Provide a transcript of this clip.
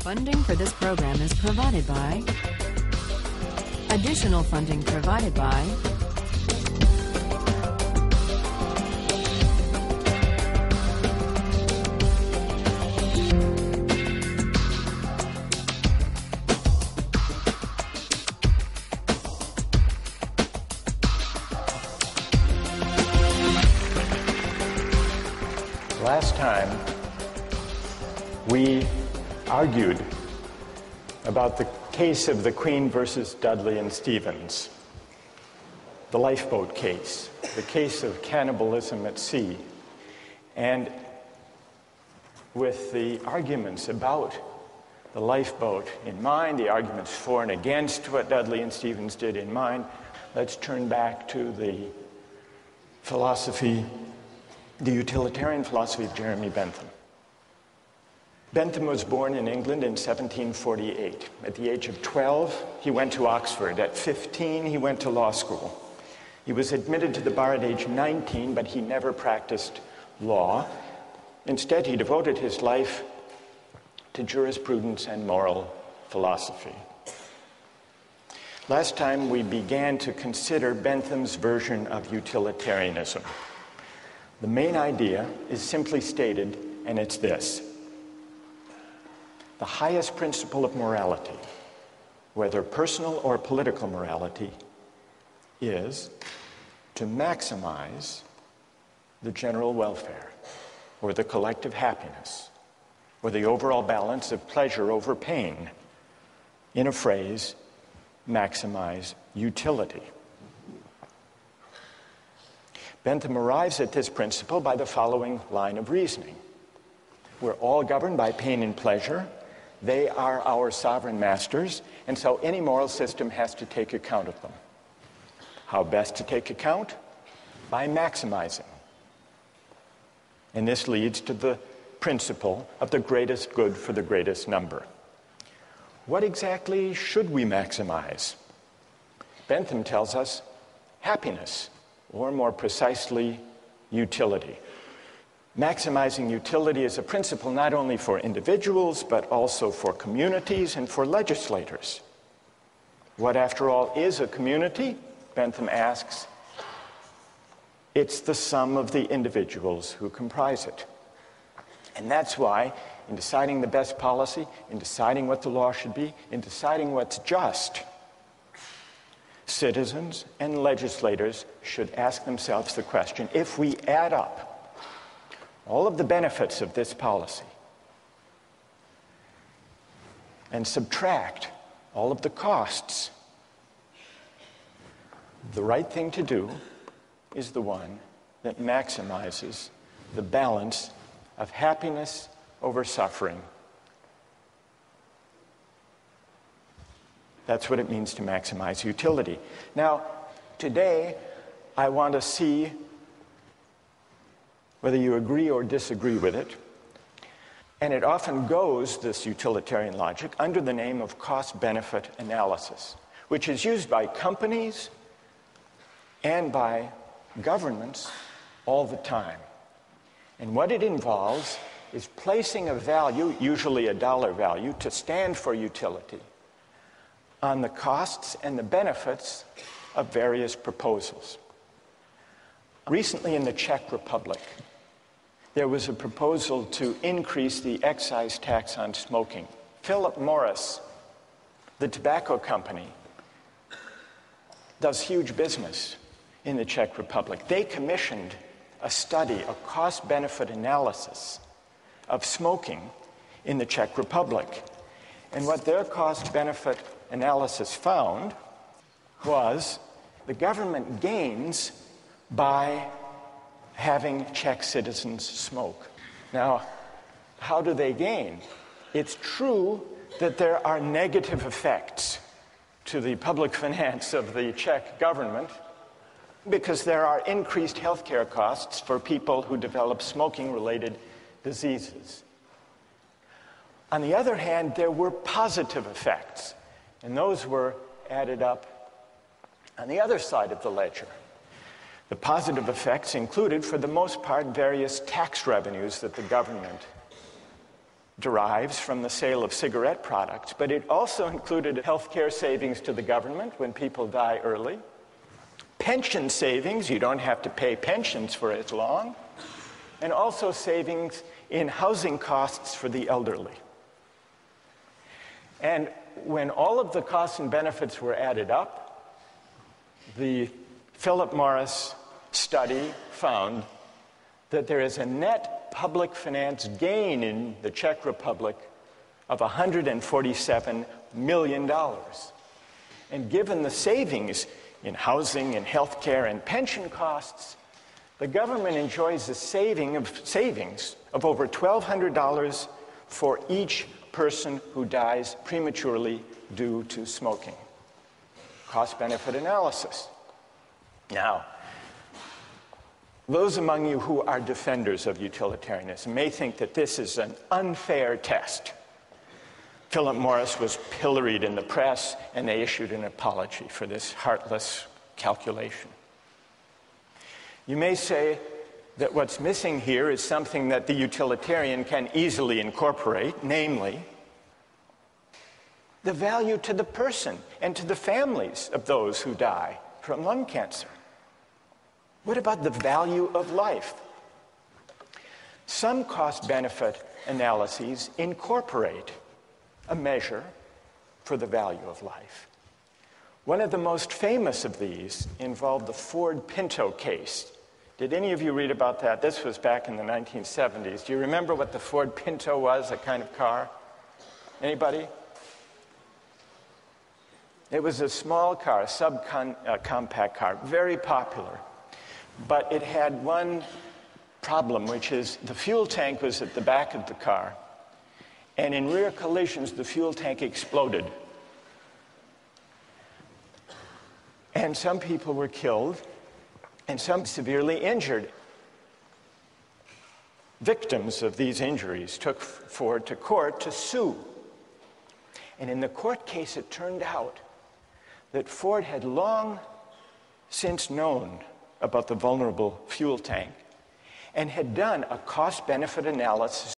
Funding for this program is provided by. Additional funding provided by. Last time, we argued about the case of the Queen versus Dudley and Stevens, the lifeboat case, the case of cannibalism at sea. And with the arguments about the lifeboat in mind, the arguments for and against what Dudley and Stevens did in mind, let's turn back to the philosophy, the utilitarian philosophy of Jeremy Bentham. Bentham was born in England in 1748. At the age of 12, he went to Oxford. At 15, he went to law school. He was admitted to the bar at age 19, but he never practiced law. Instead, he devoted his life to jurisprudence and moral philosophy. Last time, we began to consider Bentham's version of utilitarianism. The main idea is simply stated, and it's this. The highest principle of morality, whether personal or political morality, is to maximize the general welfare, or the collective happiness, or the overall balance of pleasure over pain. In a phrase, maximize utility. Bentham arrives at this principle by the following line of reasoning. We're all governed by pain and pleasure. They are our sovereign masters, and so any moral system has to take account of them. How best to take account? By maximizing. And this leads to the principle of the greatest good for the greatest number. What exactly should we maximize? Bentham tells us happiness, or more precisely, utility. Maximizing utility is a principle not only for individuals, but also for communities and for legislators. What, after all, is a community? Bentham asks. It's the sum of the individuals who comprise it. And that's why, in deciding the best policy, in deciding what the law should be, in deciding what's just, citizens and legislators should ask themselves the question, if we add up all of the benefits of this policy and subtract all of the costs, the right thing to do is the one that maximizes the balance of happiness over suffering. That's what it means to maximize utility. Now, today, I want to see whether you agree or disagree with it. And it often goes, this utilitarian logic, under the name of cost-benefit analysis, which is used by companies and by governments all the time. And what it involves is placing a value, usually a dollar value, to stand for utility, on the costs and the benefits of various proposals. Recently in the Czech Republic, there was a proposal to increase the excise tax on smoking. Philip Morris, the tobacco company, does huge business in the Czech Republic. They commissioned a study, a cost-benefit analysis of smoking in the Czech Republic. And what their cost-benefit analysis found was the government gains by having Czech citizens smoke. Now, how do they gain? It's true that there are negative effects to the public finance of the Czech government because there are increased healthcare costs for people who develop smoking-related diseases. On the other hand, there were positive effects, and those were added up on the other side of the ledger. The positive effects included, for the most part, various tax revenues that the government derives from the sale of cigarette products, but it also included health care savings to the government when people die early, pension savings, you don't have to pay pensions for as long, and also savings in housing costs for the elderly. And when all of the costs and benefits were added up, the Philip Morris study found that there is a net public finance gain in the Czech Republic of $147 million. And given the savings in housing and health care and pension costs, the government enjoys a savings of over $1,200 for each person who dies prematurely due to smoking. Cost-benefit analysis. Now, those among you who are defenders of utilitarianism may think that this is an unfair test. Philip Morris was pilloried in the press, and they issued an apology for this heartless calculation. You may say that what's missing here is something that the utilitarian can easily incorporate, namely, the value to the person and to the families of those who die from lung cancer. What about the value of life? Some cost-benefit analyses incorporate a measure for the value of life. One of the most famous of these involved the Ford Pinto case. Did any of you read about that? This was back in the 1970s. Do you remember what the Ford Pinto was, a kind of car? Anybody? It was a small car, a subcompact car, very popular. But it had one problem, which is the fuel tank was at the back of the car. And in rear collisions, the fuel tank exploded. And some people were killed, and some severely injured. Victims of these injuries took Ford to court to sue. And in the court case, it turned out that Ford had long since known about the vulnerable fuel tank and had done a cost-benefit analysis